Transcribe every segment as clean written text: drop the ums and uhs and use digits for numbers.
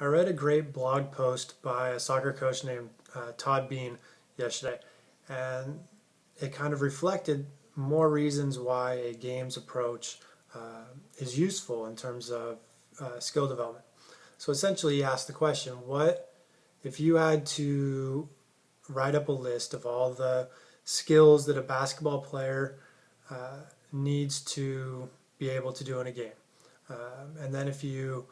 I read a great blog post by a soccer coach named Todd Bean yesterday, and it kind of reflected more reasons why a games approach is useful in terms of skill development. So essentially, he asked the question: what if you had to write up a list of all the skills that a basketball player needs to be able to do in a game? And then if you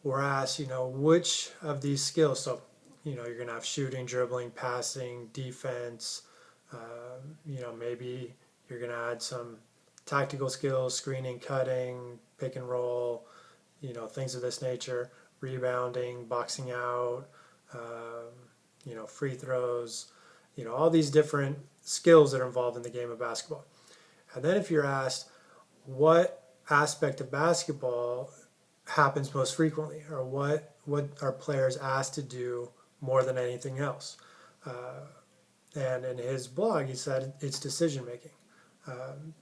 were asked, which of these skills, so, you're going to have shooting, dribbling, passing, defense, maybe you're going to add some tactical skills, screening, cutting, pick and roll, things of this nature, rebounding, boxing out, free throws, all these different skills that are involved in the game of basketball. And then if you're asked what aspect of basketball happens most frequently, or what are players asked to do more than anything else. And in his blog, he said it's decision making,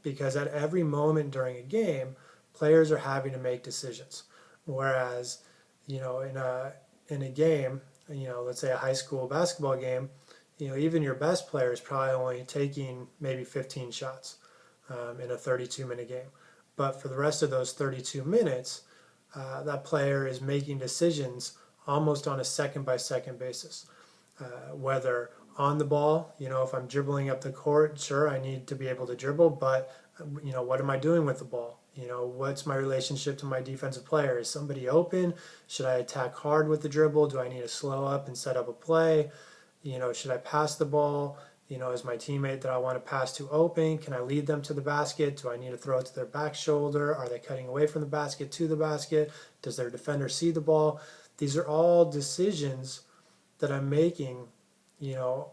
because at every moment during a game, players are having to make decisions. Whereas, in a game, let's say a high school basketball game, even your best player is probably only taking maybe 15 shots in a 32-minute game. But for the rest of those 32 minutes, that player is making decisions almost on a second by second basis. Whether on the ball, if I'm dribbling up the court, sure, I need to be able to dribble, but what am I doing with the ball? What's my relationship to my defensive player? Is somebody open? Should I attack hard with the dribble? Do I need to slow up and set up a play? Should I pass the ball? Is my teammate that I want to pass to open? Can I lead them to the basket? Do I need to throw it to their back shoulder? Are they cutting away from the basket to the basket? Does their defender see the ball? These are all decisions that I'm making,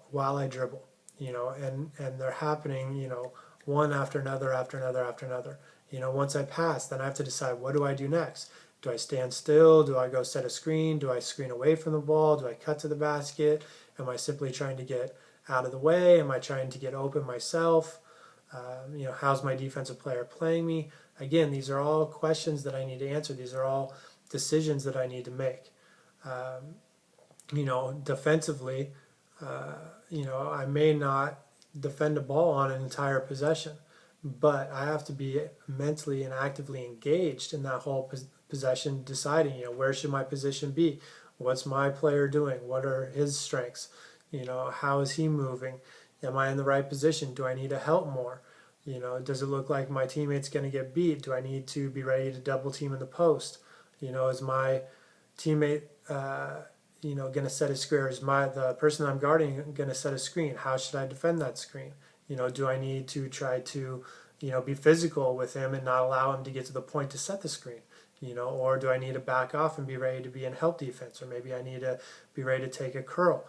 while I dribble, and they're happening, one after another, after another, after another. Once I pass, then I have to decide, what do I do next? Do I stand still? Do I go set a screen? Do I screen away from the ball? Do I cut to the basket? Am I simply trying to get out of the way? Am I trying to get open myself? How's my defensive player playing me? Again, these are all questions that I need to answer. These are all decisions that I need to make. Defensively, I may not defend a ball on an entire possession, but I have to be mentally and actively engaged in that whole possession, deciding, where should my position be? What's my player doing? What are his strengths? How is he moving? Am I in the right position? Do I need to help more? Does it look like my teammate's going to get beat? Do I need to be ready to double team in the post? Is my teammate, going to set a screen? Or is the person I'm guarding going to set a screen? How should I defend that screen? Do I need to try to, be physical with him and not allow him to get to the point to set the screen? Or do I need to back off and be ready to be in help defense? Or maybe I need to be ready to take a curl,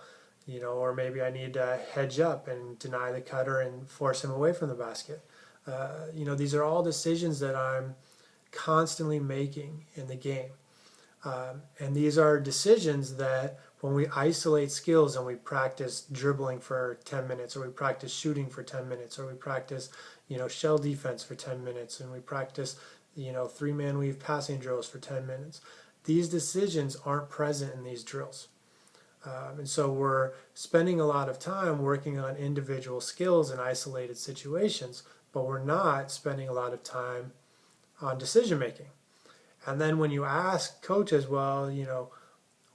or maybe I need to hedge up and deny the cutter and force him away from the basket. These are all decisions that I'm constantly making in the game. And these are decisions that when we isolate skills and we practice dribbling for 10 minutes, or we practice shooting for 10 minutes, or we practice, shell defense for 10 minutes, and we practice, three-man weave passing drills for 10 minutes. These decisions aren't present in these drills. And so we're spending a lot of time working on individual skills in isolated situations, but we're not spending a lot of time on decision making. And then when you ask coaches, well,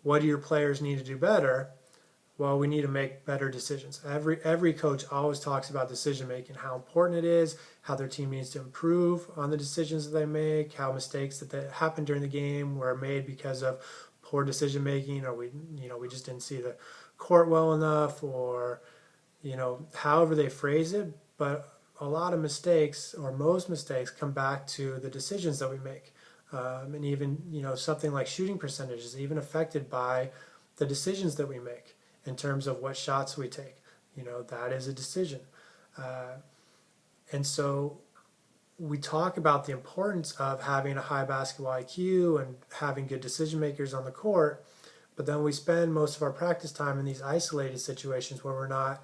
what do your players need to do better? Well, we need to make better decisions. Every coach always talks about decision making, how important it is, how their team needs to improve on the decisions that they make, how mistakes that happen during the game were made because of poor decision making, or we just didn't see the court well enough, or however they phrase it. But a lot of mistakes, or most mistakes, come back to the decisions that we make. And even something like shooting percentage is even affected by the decisions that we make in terms of what shots we take. That is a decision. And so we talk about the importance of having a high basketball IQ and having good decision makers on the court, but then we spend most of our practice time in these isolated situations where we're not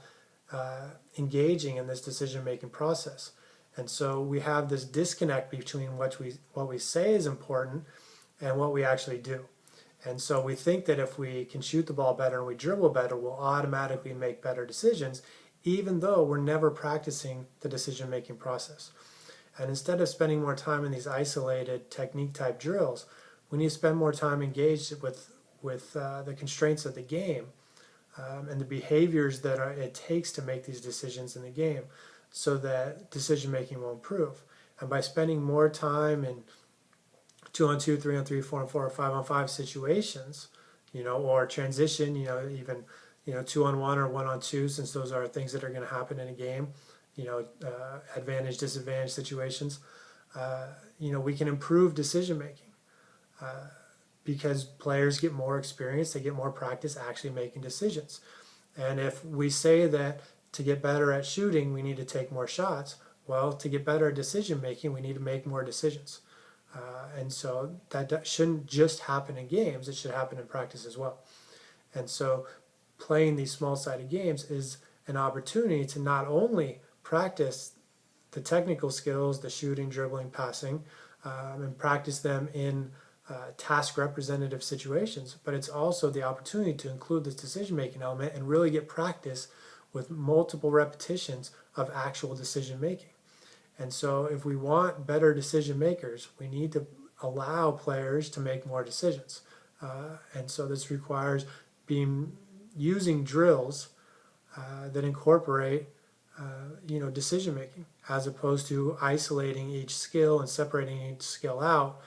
engaging in this decision making process. And so we have this disconnect between what we say is important and what we actually do. And so we think that if we can shoot the ball better and we dribble better, we'll automatically make better decisions, even though we're never practicing the decision-making process. And instead of spending more time in these isolated technique-type drills, we need to spend more time engaged with the constraints of the game and the behaviors that it takes to make these decisions in the game, so that decision-making will improve. And by spending more time in 2-on-2, 3-on-3, 4-on-4, or 5-on-5 situations, or transition, even 2-on-1 or 1-on-2, since those are things that are going to happen in a game, advantage, disadvantage situations, we can improve decision making because players get more experience, they get more practice actually making decisions. And if we say that to get better at shooting, we need to take more shots, well, to get better at decision making, we need to make more decisions. And so that shouldn't just happen in games, it should happen in practice as well. And so playing these small-sided games is an opportunity to not only practice the technical skills, the shooting, dribbling, passing, and practice them in task representative situations, but it's also the opportunity to include this decision-making element and really get practice with multiple repetitions of actual decision-making. And so if we want better decision makers, we need to allow players to make more decisions. And so this requires using drills that incorporate decision making, as opposed to isolating each skill and separating each skill out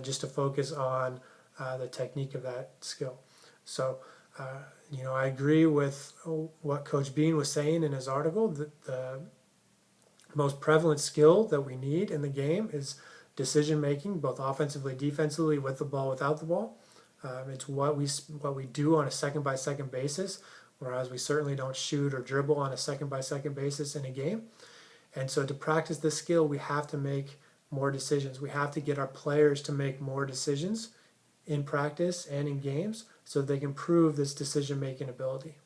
just to focus on the technique of that skill. So I agree with what Coach Bean was saying in his article, that the most prevalent skill that we need in the game is decision making, both offensively, defensively, with the ball, without the ball. It's what we do on a second-by-second basis, whereas we certainly don't shoot or dribble on a second-by-second basis in a game. And so to practice this skill, we have to make more decisions. We have to get our players to make more decisions in practice and in games so they can prove this decision-making ability.